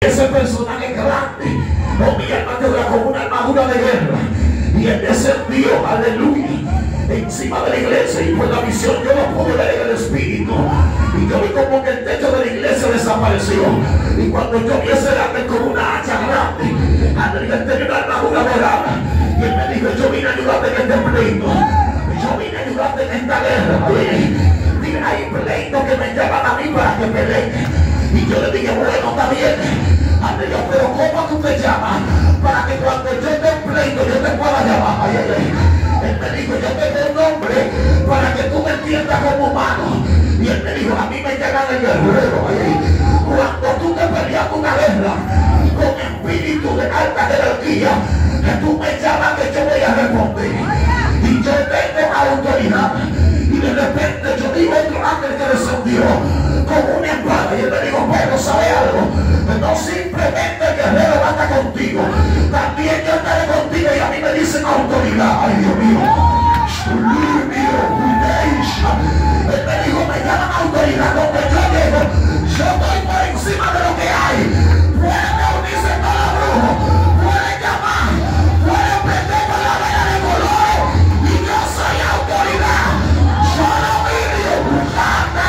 Ese personaje grande, oh, mi alma te da como una armadura de guerra, y él descendió, aleluya, encima de la iglesia, y por la visión yo lo pude ver en el espíritu, y yo vi como que el techo de la iglesia desapareció, y cuando yo vi ese grande con una hacha grande, él tenía una armadura dorada, y él me dijo: yo vine a ayudarte en este pleito, yo vine a ayudarte en esta guerra. Dile, hay pleitos que me llaman a mí para que pelee, y yo le dije: bueno, está bien, pero ¿cómo tú te llamas? Para que cuando yo esté en pleito yo te pueda llamar. Él me dijo: yo tengo un nombre para que tú me entiendas como humano. Y él me dijo: a mí me llaman el guerrero. Cuando tú te peleas una guerra con espíritu de alta jerarquía, tú me llamas que yo voy a responder. Y yo tengo autoridad. Y de repente yo vi otro ángel que descendió con una espada, y él me dijo: pero ¿sabe algo? No simplemente el guerrero va a estar contigo, también yo estaré contigo. Y a mí me dicen autoridad. Ay, Dios mío. Él me dijo: me llaman autoridad. Donde yo llego, yo estoy por encima de lo que hay. Pueden reunirse todos los brujos, pueden llamar, pueden prender con la vela de color, y yo soy autoridad. Yo no vivo buscando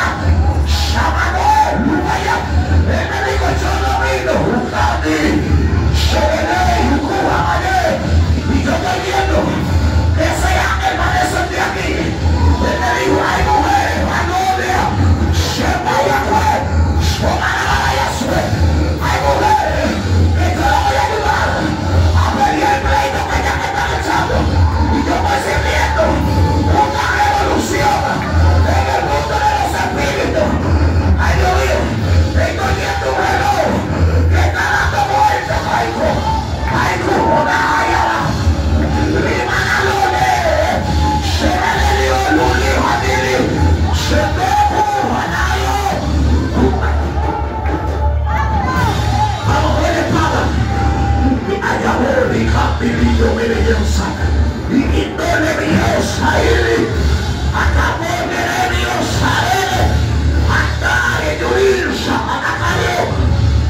llamador. Él me dijo: yo no vino buscando, y yo estoy viendo que ese ángel va a descender aquí. Él me dijo: hay mujeres, aleluya, hay mujeres que yo no voy a ayudar a pelear el pleito que ya me están echando, y yo estoy sintiendo una revolución en el mundo de los espíritus. Ay, Dios mío, estoy viendo un reloj que está dando vueltas. Ay, una ayala,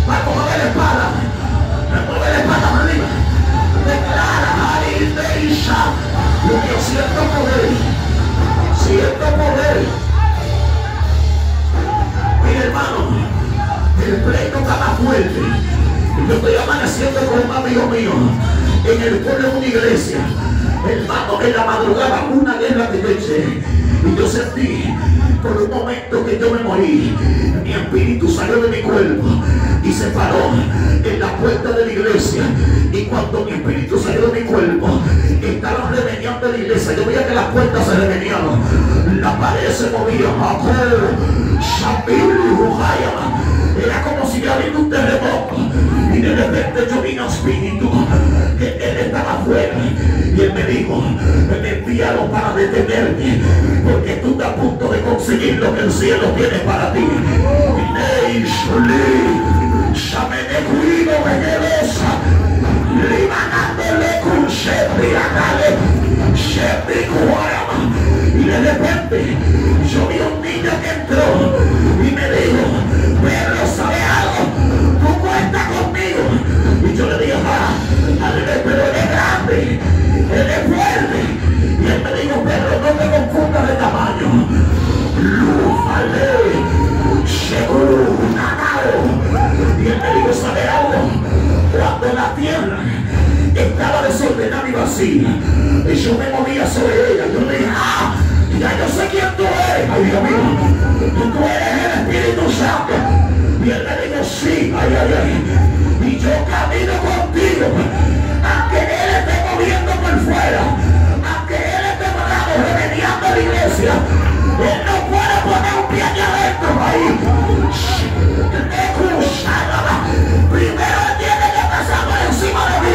vamos a ver la espada. Me mueve la espada para arriba. Declara: yo siento poder, siento poder. Mira, hermano, el pleito está más fuerte. Yo estoy amaneciendo con un amigo mío en el pueblo de una iglesia. Hermano, en la madrugada una guerra que yo eché, y yo sentí por un momento que yo me morí. Mi espíritu salió de mi cuerpo y se paró en la puerta de la iglesia, y cuando mi espíritu salió de mi cuerpo, estaban remeneando la iglesia. Yo veía que las puertas se remeneaban, la pared se movía, era como si hubiera habido un terremoto, y de repente yo vi un espíritu que él estaba afuera, y él me dijo: me enviaron para detenerte, porque tú estás a punto de conseguir lo que el cielo tiene para ti. Y de repente yo vi un niño que entró y me dijo: Pedro, ¿sabe algo? Tú cuentas conmigo. Y yo le dije: pero él es grande, él es fuerte. Y él me dijo: Pedro, no te confundas de tamaño. Y él me dijo: ¿sabe algo? Cuando la tierra estaba desordenada y vacía, y yo me movía sobre ella, yo le dije: ya yo sé quién tú eres. Ay, Dios mío, tú eres el Espíritu Santo. Y él me dijo: sí, y yo camino contigo, aunque él esté moviendo por fuera, aunque él esté remediando la iglesia, él no puede poner un pie aquí adentro. Primero él tiene que pasar por encima de mí,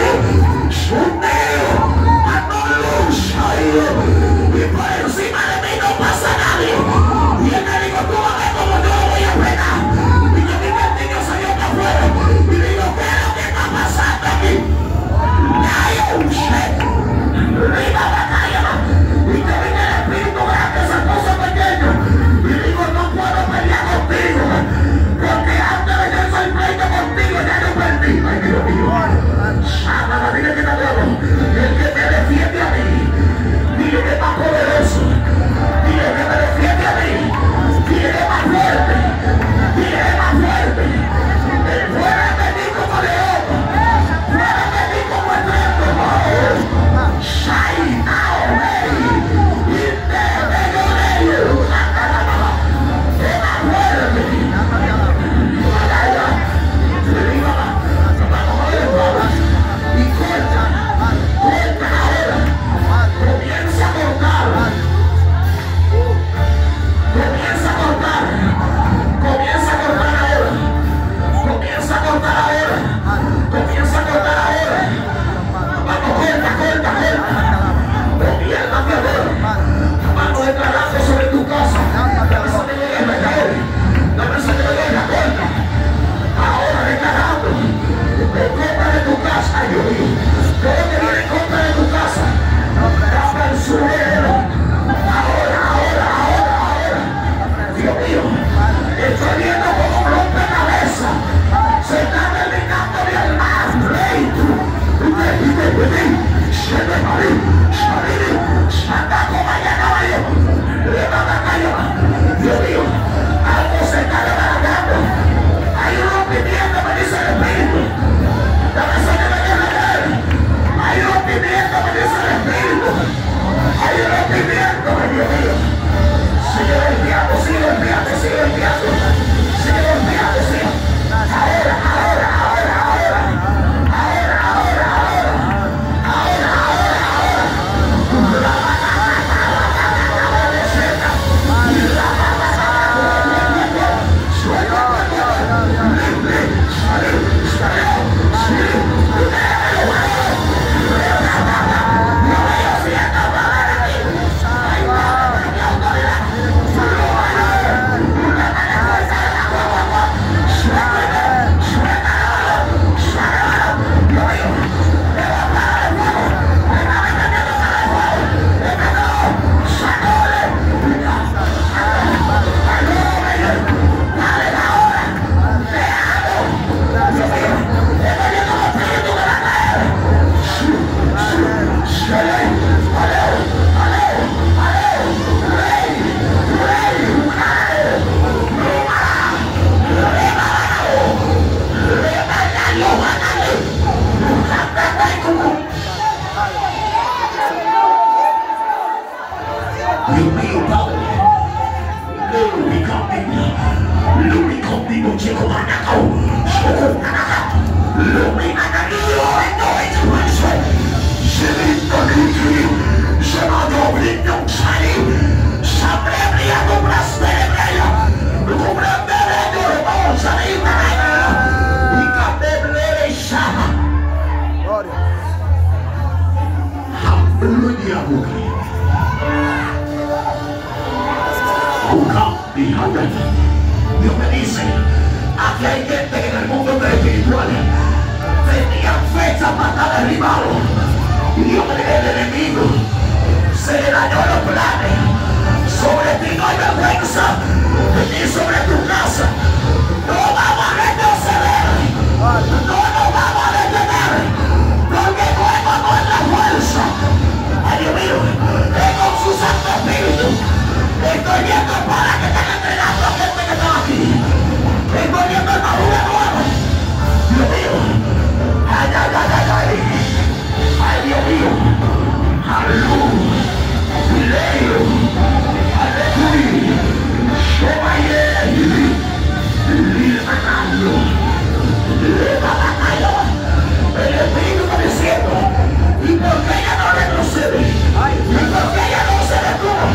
y por encima de mí no pasa nadie. Y él me dijo: tú vas a ver cómo yo lo voy a frenar. Y yo vi que el niño salió para afuera, y derribado. Y Dios me dice, el enemigo se le dañó los planes. Sobre ti no hay vergüenza, ni sobre tu casa. No vamos a retroceder, no nos vamos a detener, porque nueva no es la fuerza. Ay, Dios mío, es con su Santo Espíritu. Estoy viendo para que estén entrenando a gente que está aquí. Estoy viendo armadura nueva. Dios mío, ay, ay, ay, ay, ay. Ay, Dios mío, aleluya, leo, aleluya, el Espíritu está diciendo, ¿y por qué ella no retrocede? ¿Y por qué ella no se detuvo?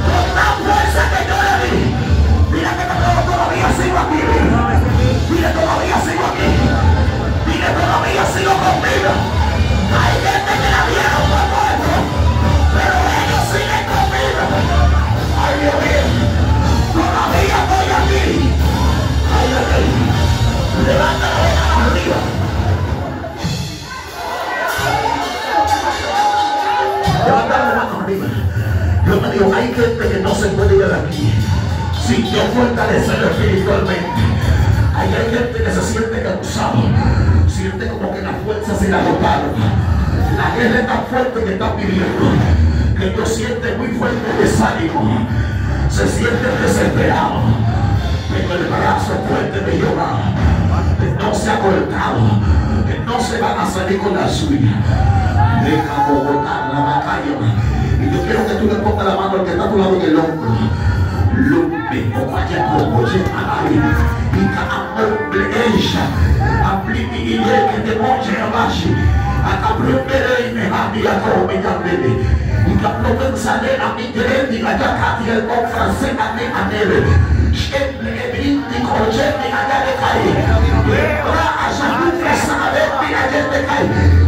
Con la fuerza que yo le di. Mira que todavía sigo aquí. Mira, todavía sigo aquí. Mira, todavía sigo conmigo. Hay gente que la vieron por muerto, pero ellos siguen conmigo. Ay, Dios mío, todavía estoy aquí. Ay, ay, ay. Levanta la mano arriba. Levanta la mano arriba. Yo me digo, hay gente que no se puede ir de aquí sin yo fortalecerlo espiritualmente. Hay gente que se siente cansado, siente como que las fuerzas se le agotaron. La guerra es tan fuerte que están viviendo, que ellos sienten muy fuerte desánimo, se sienten desesperados. Pero el brazo fuerte de Jehová no se ha cortado, que no se van a salir con la suya. Deja botar la batalla. Y yo quiero que tú le pongas la mano al que está a tu lado en el hombro. Lumbe, o vaya como llevará. Y cada hombre ella, aplique y que te moche abajo. A cabrón me había como me llamé. Y que no pensaré a mi querer, y allá casi el con francés a mi anhelo. Siempre brindis con gente allá de caer.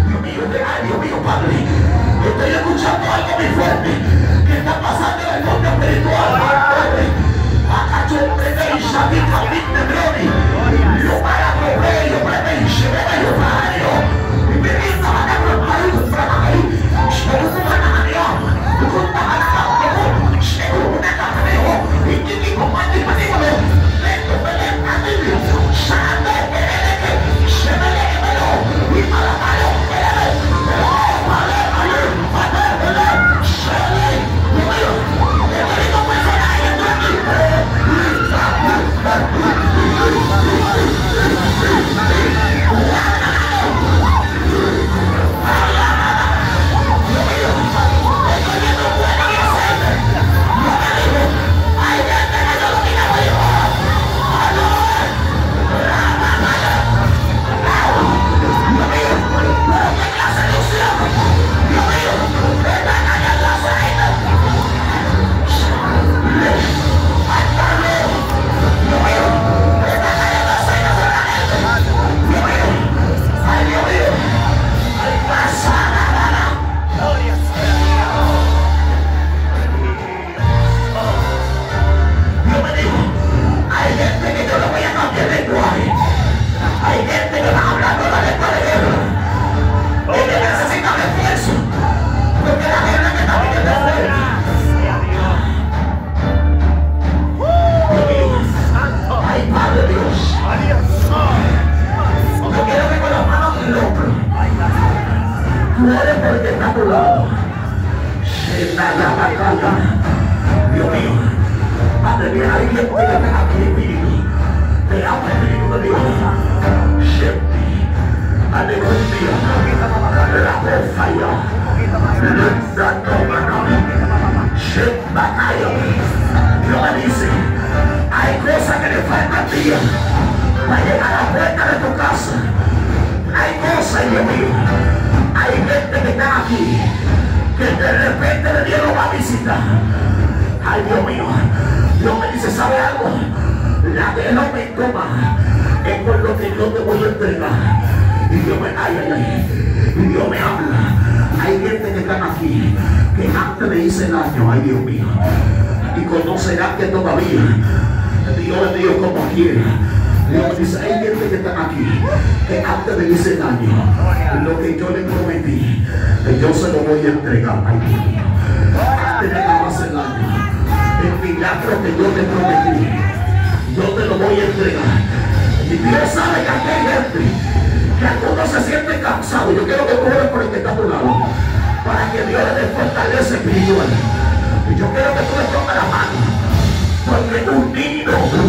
Dios mío, Dios mío, Padre. Estoy escuchando algo muy fuerte que está pasando en el mundo espiritual. Acá yo prevencia, mi camino de Brody. Lo para proveer, yo prevencia, yo para y me dice a la ropa y un trabajo. Yo no me van a near. Yo no me van a near. Yo no me van a near. Y que ni como a ti me digo, esto me le va a decir. Sabe que se me le va y para la mano. Dios mío, Padre mío, hay gente que está aquí espíritu, te amo espíritu de Dios. Siempre, aleluya, la falla, Dios me dice, hay cosas que le faltan a ti para llegar a la puerta de tu casa. Hay cosas, Dios mío, hay gente que está aquí, que de repente Dios lo va a visitar. Ay, Dios mío, Dios me dice, ¿sabe algo? La guerra me toma, es por lo que yo te voy a entregar. Y Dios me, y Dios me habla. Hay gente que están aquí, que antes le hice daño, ay Dios mío, y conocerán que todavía Dios es Dios como quiera. Dios me dice, hay gente que están aquí, que antes de 10 años, lo que yo le prometí, que yo se lo voy a entregar. Ay, Dios mío. Antes de que pase el año, el milagro que yo te prometí, yo te lo voy a entregar. Y Dios sabe que aquí hay gente que algunos se sienten cansados. Yo quiero que tú ores por el que está a tu lado, para que Dios le dé fortaleza espiritual. Y yo quiero que tú le pongas la mano, porque un niño, Dios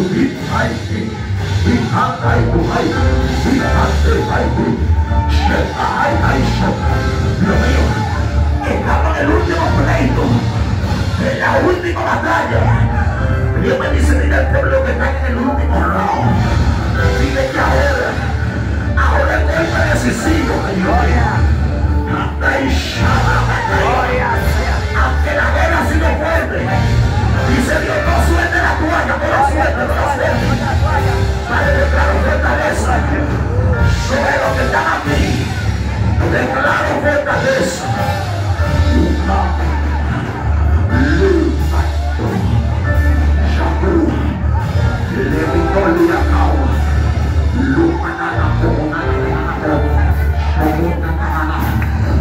mío, estamos en el último pleito, en la última batalla. Dios me dice, dile al pueblo que está en el último round, dile que ahora el golpe decisivo, aunque la guerra ha sido fuerte, dice Dios, no suelte la toalla, no la suelte. Para declarar fortaleza sobre los que están aquí. Declaro fortaleza.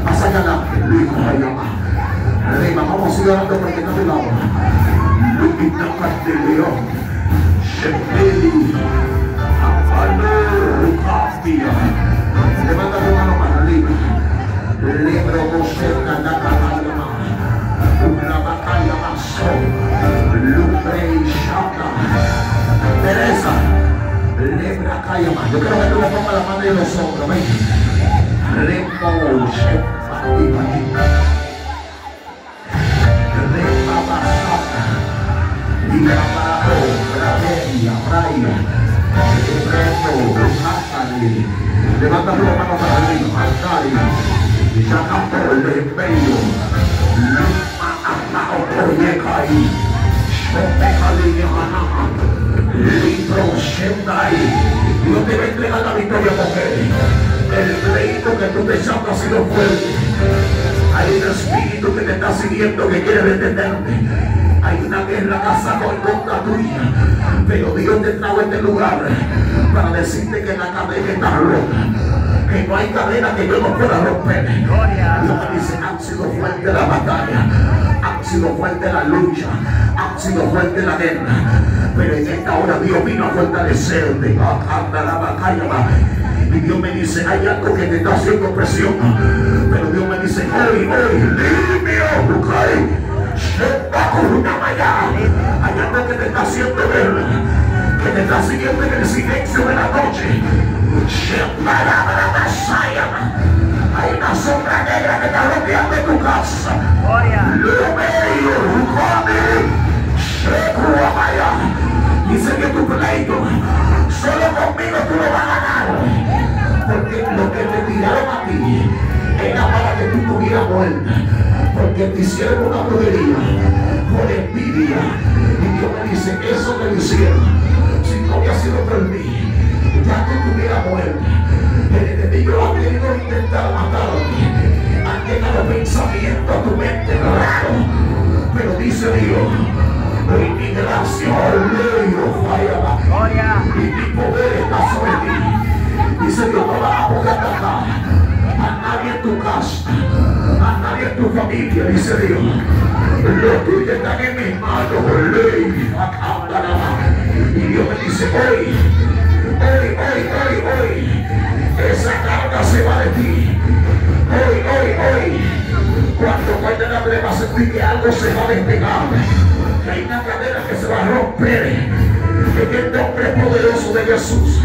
Más allá vamos a seguir orando porque no te lavo. Lupita Pasteleo, Shepeli, Rucafia. Levanta tu mano para arriba. Libro Boseca, la Catalama, una batalla más. Lubre y Shata. Teresa, Lebra Cayama. Yo creo que tú le pongas la mano en los hombros. Ven. Remo Shepa. Levanta tu mano para arriba, y saca por el medio. Luma a Oyekai, Libro Shendai. Dios te va a entregar la victoria porque el pleito que tú te llamas ha sido fuerte. Hay un espíritu que te está siguiendo que quiere detenerte. Hay una guerra casada en contra tuya, pero Dios te trajo a este lugar para decirte que la cadena está rota, que no hay cadena que yo no pueda romper. Dios me dice, han sido fuerte la batalla, han sido fuerte la lucha, han sido fuerte la guerra, pero en esta hora Dios vino a fortalecerte. Y Dios me dice, hay algo que te está haciendo presión, pero Dios me dice, hay algo que te está haciendo ver, que te está siguiendo en el silencio de la noche. Hay una sombra negra que está rodeando tu casa. Dice que tu pleito, solo conmigo tú lo vas a ganar, porque lo que te tiraron a ti era para que tú tuvieras muerte, porque te hicieron una brujería por envidia. Y Dios me dice, eso te lo hicieron, si no hubiera sido por mí, ya tú tuvieras muerte. El enemigo ha querido intentar matarte, han llegado pensamientos a tu mente raro, pero dice Dios, hoy mi gracia, y mi poder está sobre ti. Dice Dios, no vas a poder atacar a nadie en tu casa, a nadie en tu familia, dice Dios. Los tuyos están en mis manos, y Dios me dice, hoy, esa carga se va de ti. Hoy, cuando cuenten la plena, sentir que algo se va a despegar, que hay una cadena que se va a romper, en el nombre poderoso de Jesús,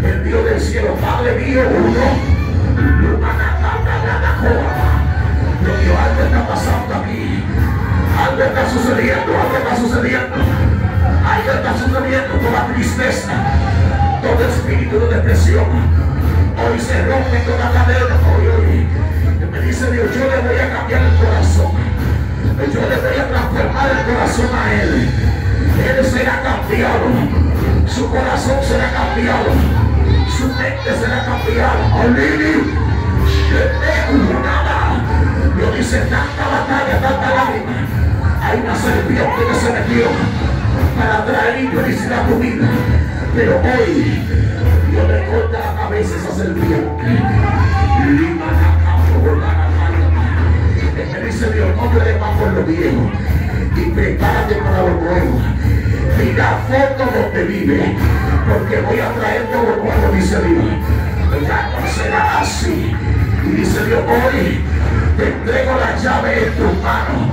el Dios del cielo. Padre mío, Dios, algo está pasando aquí, algo está sucediendo, toda tristeza, todo espíritu de depresión, hoy se rompe toda cadena. Hoy, me dice Dios, yo le voy a cambiar el corazón, yo le voy a transformar el corazón a él será cambiado, su corazón será cambiado, su mente será cambiada. Dios dice, tanta batalla, tanta lágrima. Hay una serpiente que se metió para traer infelicidad a tu vida, Pero hoy Dios le corta la cabeza a esa serpiente. Me dice Dios, no llores más por lo viejo y prepárate para lo nuevo. Mira foto donde vive, porque voy a traer todo nuevo, dice Dios. Ya no será así. Y dice Dios, hoy te entrego la llave en tus manos.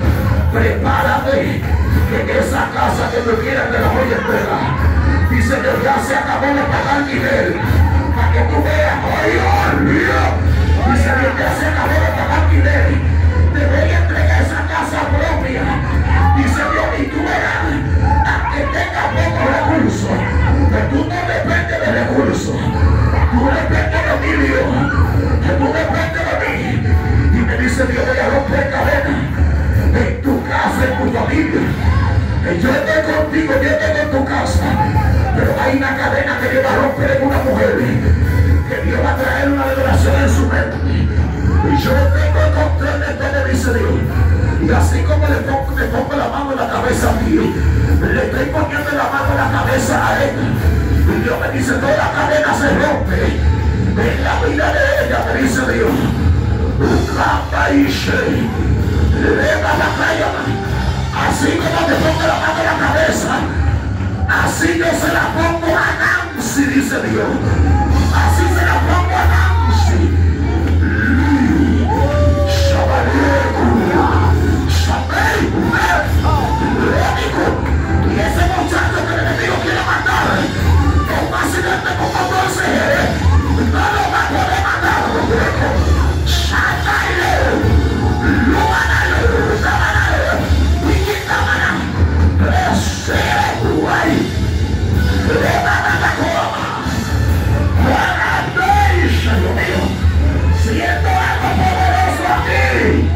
Prepárate, que en esa casa que tú quieras te la voy a entregar. Dice Dios, ya se acabó de pagar el nivel, para que tú veas, dice Dios, ya se acabó de pagar el nivel. Te voy a entregar esa casa propia. Dice Dios, y tú verás, aunque tengas pocos recursos, que tú no dependes de recursos, tú dependes de mi Dios, que tú dependes de mí. Y me dice Dios, voy a romper cadenas en tu casa, en tu familia. Yo estoy contigo, yo estoy en tu casa, pero hay una cadena que Dios va a romper en una mujer, que Dios va a traer una liberación en su mente. Y yo tengo el control de todo, dice Dios. Y así como le pongo la mano en la cabeza a ti, le estoy poniendo la mano en la cabeza a él. Y Dios me dice, toda la cadena se rompe en la vida de ella, me dice Dios. Así como te pongo la mano en la cabeza, así yo se la pongo a Nancy, dice Dios. Así se la pongo a Nancy. Y ese muchacho que el enemigo quiere matar, con un accidente con motor, no lo va a poder matar. Siento algo poderoso aquí.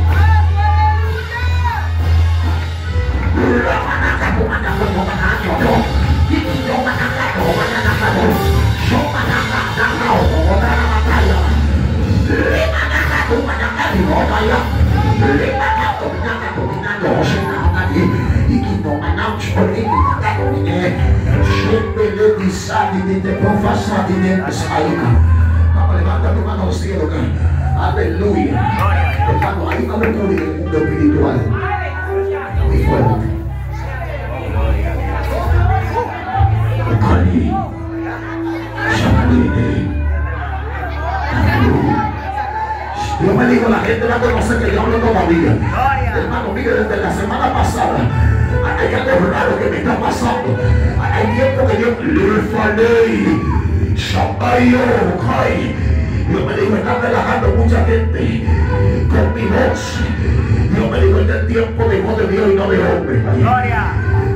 Vamos, levanta tu mano al cielo. Aleluya. Hermano, hay una locura en el mundo espiritual muy fuerte. Dios me dijo, la gente va a conocer que yo hablo todavía. Hermano, mire, desde la semana pasada hay algo raro que me está pasando. Hay tiempo que Dios Dios me dijo, están relajando mucha gente con mi voz. Dios me dijo, este es el tiempo de voz de Dios y no de hombre.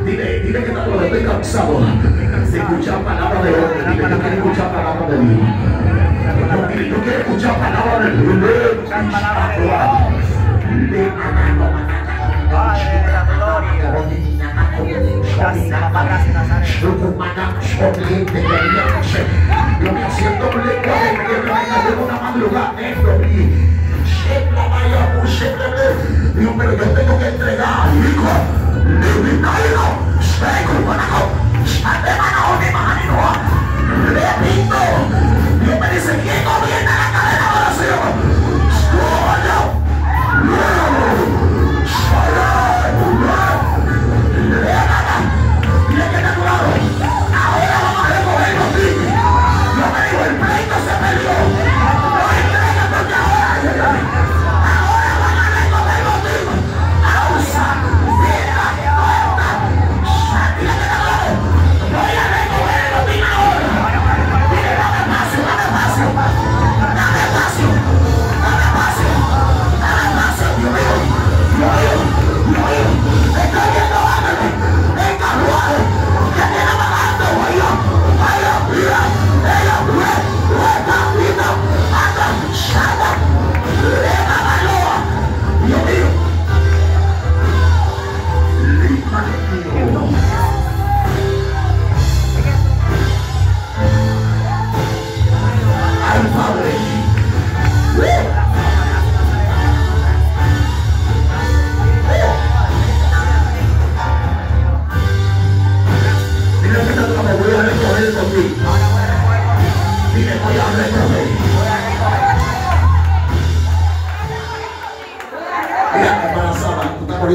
Dile que no, estoy cansado de escuchar palabras de hombre. Dile que yo quiero escuchar palabras de Dios. Yo quiero escuchar palabras de Dios. Yo me siento un lenguaje que me cayó una madrugada dentro de mí. Dios, pero yo tengo que entregar, hijo. Dios me dice, ¿quién gobierna la cadena de oración? Dile que está a tu lado. Ahora vamos a recoger los niños. Yo me digo, el pleito se perdió. No entrega porque ahora van a recoger los niños. Pausa. Mira, corta. Dile que está a tu lado. Voy a recoger los niños ahora. Dile, no me pasa.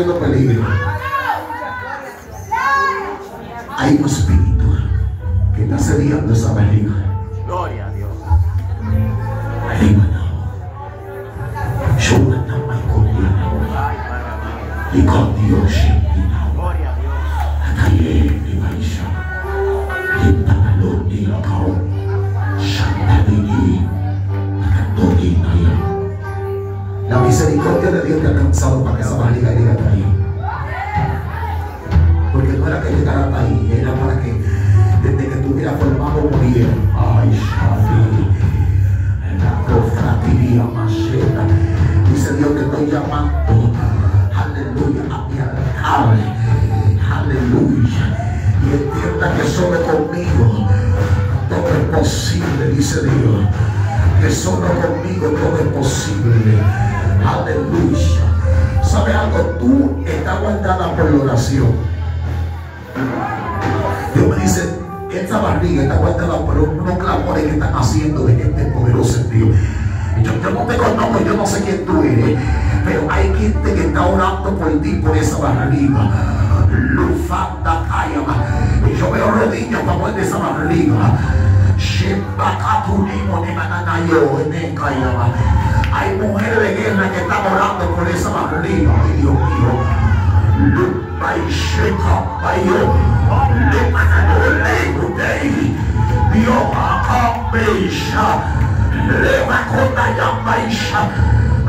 corriendo peligro. Hay un espíritu que está sediando esa barriga. Gloria a Dios. Y con Dios, Gloria a Dios. la misericordia de Dios te ha alcanzado para que esa barriga llegue hasta ahí. Porque no era que llegara hasta ahí, era para que desde que tuviera formado muriera. Ay, Shadi, la cofratiría maceta. Dice Dios que estoy llamando, aleluya, a mi altar, aleluya. Y entienda que solo conmigo todo es posible, dice Dios. Que solo conmigo todo es posible. Aleluya. ¿Sabe algo? Tú estás guardada por la oración. Dios me dice, esta barriga está guardada por unos clamores que están haciendo de gente poderosa en Dios. Yo no te conozco, yo no sé quién tú eres, pero hay gente que está orando por ti, por esa barriga. Lufanda Kayama. Y yo veo rodillas para poner esa barriga. Hay mujeres de guerra que están orando por esa barriga. Ay, Dios mío.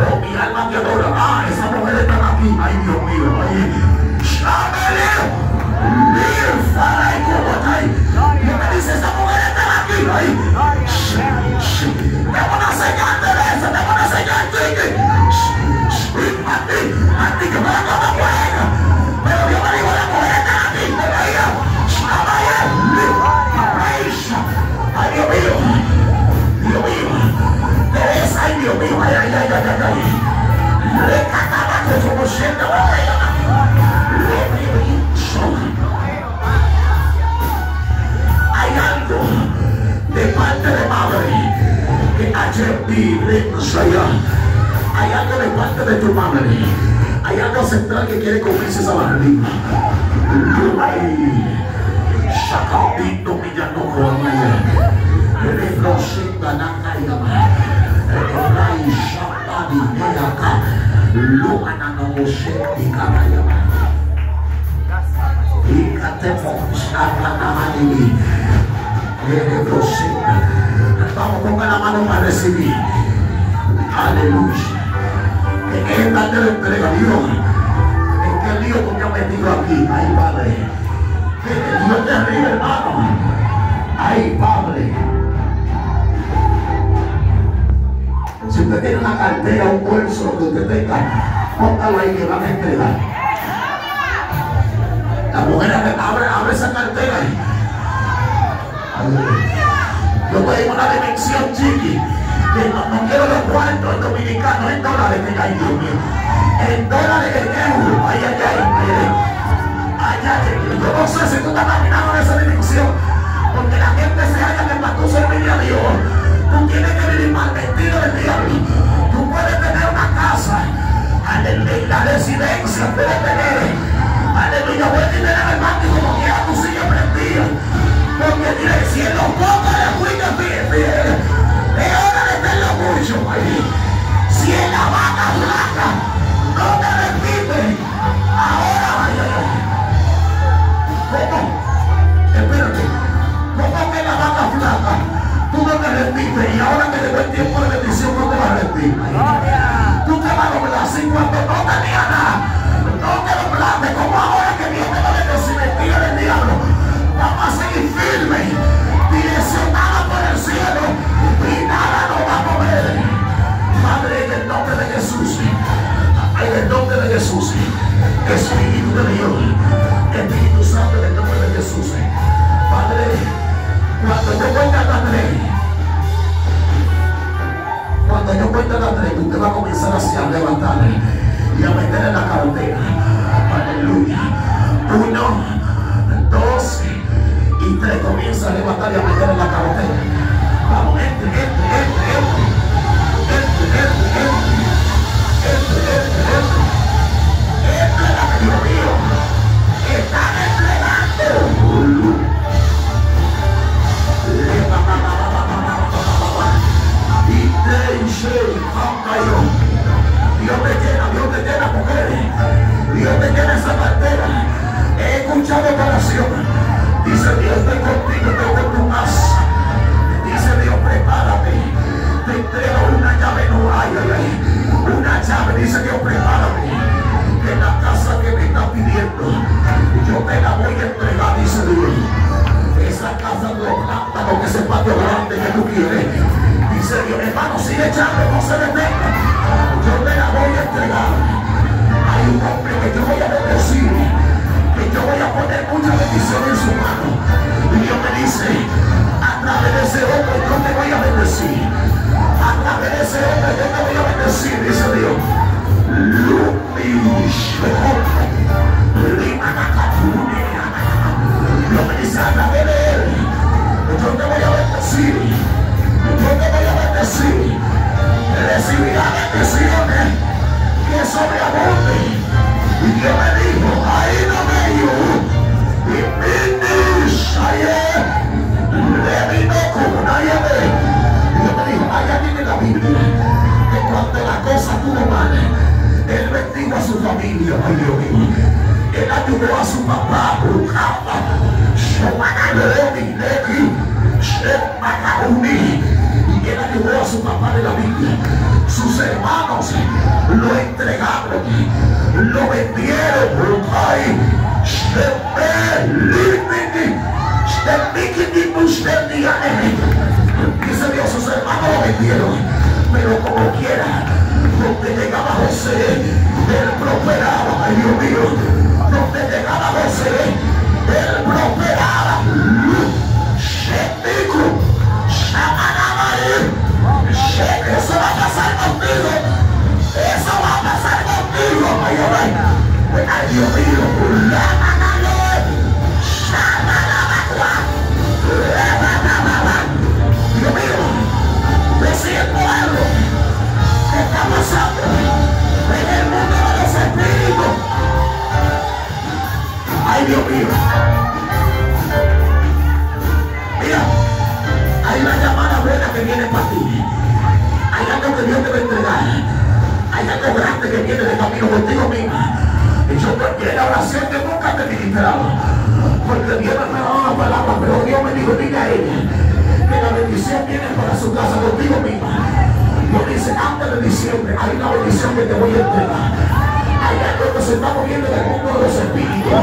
Oh, mi alma te adora. Ah, esas mujeres están aquí. Ay, Dios mío. Dios me dice, esa mujer está aquí. Tengo una señal de eso, tengo una señal, chiqui. A ti que me la toma buena. Pero Dios me dijo, la mujer está aquí. Ay, Dios mío. Dios mío. Ay, Dios mío. Ay, ay, ay, ay, ay. Le cantaba como siendo hay algo de parte de madre que ayer vive allá. Hay algo de parte de tu madre. Hay algo central que quiere comerse esa barriga. Ay, Shakabito Millanoco Amaya. Reprosinda Nakayama. Ray Shabadi Neaka. Lumana no Mosheti Karayama. Vamos, ponga la mano para recibir. Aleluya. ¿En qué está te lo entrega Dios? ¿En qué lío tú me has metido aquí? Ay, Padre. Dios te arriba, hermano. Ay, Padre. Si usted tiene una cartera, un bolso, lo que usted tenga, póngalo ahí que van a entregar. La mujer abre esa cartera. Yo estoy en una dimensión, chiqui, que no quiero los cuartos en dominicanos, en dólares que hay, Dios mío. En dólares, en euros. Ay, ay, ay, ay. Ay, ay, yo no sé si tú estás caminando en esa dimensión, porque la gente se halla que para tú servir a Dios, tú tienes que vivir mal metido del diablo. Tú puedes tener una casa, aleluya, la residencia puedes tener. Aleluya, buen dinero en el banco y como quiera tú sigues prendida. Porque mire, si en los pocos le fuiste fiel, es hora de tenerlo mucho. Si en la vaca flaca no te repites, ahora vaya. ¿Cómo? Espérate. ¿Cómo que la vaca flaca tú no te repites y ahora que llegó el tiempo de bendición no te vas a repetir? Tú te vas a doblar así cuando no tenía nada. No te doblaste como ahora que Dios te va a bendecir, mentira del diablo. Vamos a seguir firmes, direccionados por el cielo y nada nos va a mover. Padre, en el nombre de Jesús, en el nombre de Jesús, Espíritu de Dios, Espíritu Santo, en el nombre de Jesús. Padre, cuando yo cuenta hasta tres, usted va a comenzar a levantar y a meter en la cartera. Aleluya. 1, 2 y 3. Comienza a levantar y a meter en la cartera. Vamos, entre. Entre la Dios te llena, mujeres. Dios te llena esa cartera. He escuchado tu oración. Dice Dios, estoy contigo, estoy con tu casa. Dice Dios, prepárate. Te entrego una llave, no hay, una llave. Dice Dios, prepárate. Que la casa que me está pidiendo, yo te la voy a entregar, dice Dios. Esa casa de los plántanos, que ese patio grande que tú quieres. Dice Dios, hermano, sigue echando, no se detenga. Yo te la voy a entregar. Hay un hombre que yo voy a bendecir, que yo voy a poner mucha bendición en su mano. Y Dios me dice, a través de ese hombre yo te voy a bendecir. A través de ese hombre yo te voy a bendecir, dice Dios. Dios me dice, a través de él yo te voy a bendecir. Yo te voy a bendecir. Recibirá bendiciones que sobreabunden. Y Dios me dijo, ahí no me dio. Y le vino con una llave. Y Dios me dijo, allá viene la Biblia, que cuando la cosa tuvo mal, él bendijo a su familia. Ay, Dios mío. Él ayudó a su papá. Y él ayudó a su papá de la Biblia. Sus hermanos lo entregaron, lo vendieron. Dice Dios, sus hermanos lo vendieron, pero como quiera, donde llegaba José, él prosperaba. Ay, Dios mío, donde llegaba José, él prosperaba. Eso va a pasar contigo. Eso va a pasar contigo. Ay, Dios mío. Dios mío, yo siento algo que está pasando en el mundo de los espíritus. Ay, Dios mío. Mira, hay una llamada buena que viene para ti. Hay algo que Dios te va a entregar. Hay algo grande que viene de camino contigo misma. Y yo te la oración que nunca te he ministrado, porque Dios me ha dado una palabra, pero Dios me dijo, diga a ella que la bendición viene para su casa contigo misma. Dios dice, antes de diciembre hay una bendición que te voy a entregar. Hay algo que se está moviendo en el mundo de los espíritus.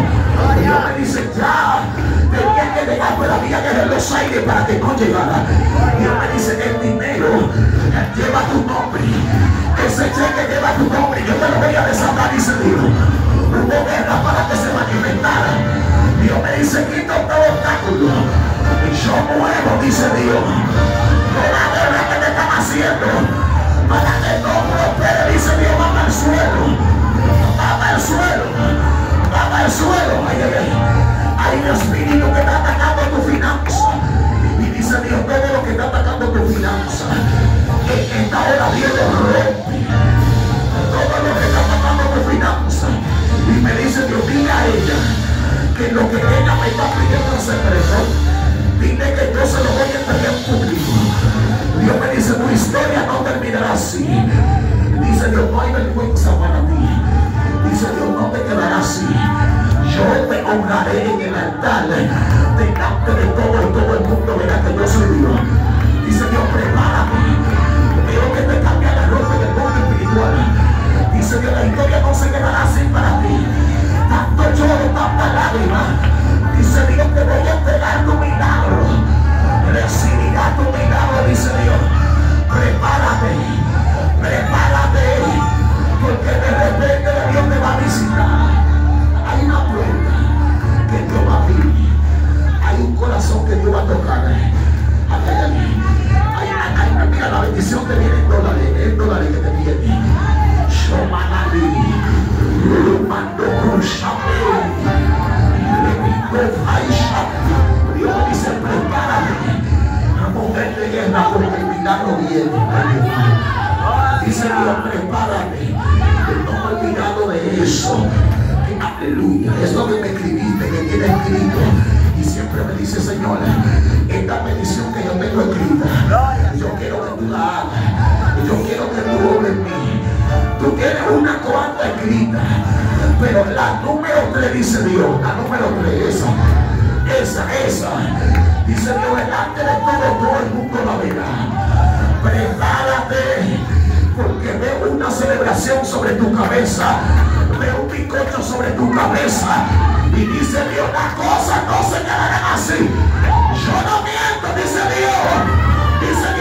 Dios me dice, ya tenía que llegar, pero había que ver los aires para que no llegara. Dios me dice, el dinero lleva tu nombre. Ese cheque lleva tu nombre. Yo te lo voy a desatar, dice Dios. Hubo guerra para que se manifestara. Dios me dice, quita todo obstáculo. Y yo muevo, dice Dios, toda guerra que te están haciendo para que no prospere, dice Dios, baja al suelo. Baja al suelo. Baja al suelo. Hay un espíritu que está atacando tu finanza. Y dice Dios, todo lo que está atacando tu finanza, en esta hora Dios lo rompe. Todo lo que está atacando tu finanza. Y me dice Dios, dile a ella que lo que ella me está pidiendo en secreto, dile que yo se lo voy a entregar en público. Dios me dice, tu historia no terminará así. Dice Dios, no hay vergüenza para ti. Dice Dios, no te quedará así. Yo te honraré en el altar delante de todo y todo el mundo verá que yo soy Dios. Dice Dios, prepárate. Veo que te cambia la ropa en el mundo espiritual. Dice Dios, la historia no se quedará así para ti. Tanto lloro, tanta lágrima. Dice Dios, te voy a entregar tu milagro. Recibirás tu milagro, dice Dios. Prepárate, prepárate, porque de repente Dios te va a visitar. Hay una puerta que Dios va a abrir. Hay un corazón que Dios va a tocar. Mira, la bendición te viene en dólares que te viene. Yo manabí, mando con champán, le pico faisha. Dios me dice, prepárate a mover de guerra porque el milagro viene. Dice Dios, prepárate. No me he olvidado de eso. Aleluya. Es lo que me escribiste, que tiene escrito. Y siempre me dice, Señor, esta bendición que yo tengo escrita, yo quiero que tú la hagas. Yo quiero tiene una cuanta escrita, pero la número 3 dice Dios, la número 3, esa, dice Dios, delante de todo el mundo la verá. Prepárate, porque veo una celebración sobre tu cabeza, veo un bizcocho sobre tu cabeza, y dice Dios, las cosas no se quedarán así. Yo no miento, dice Dios, dice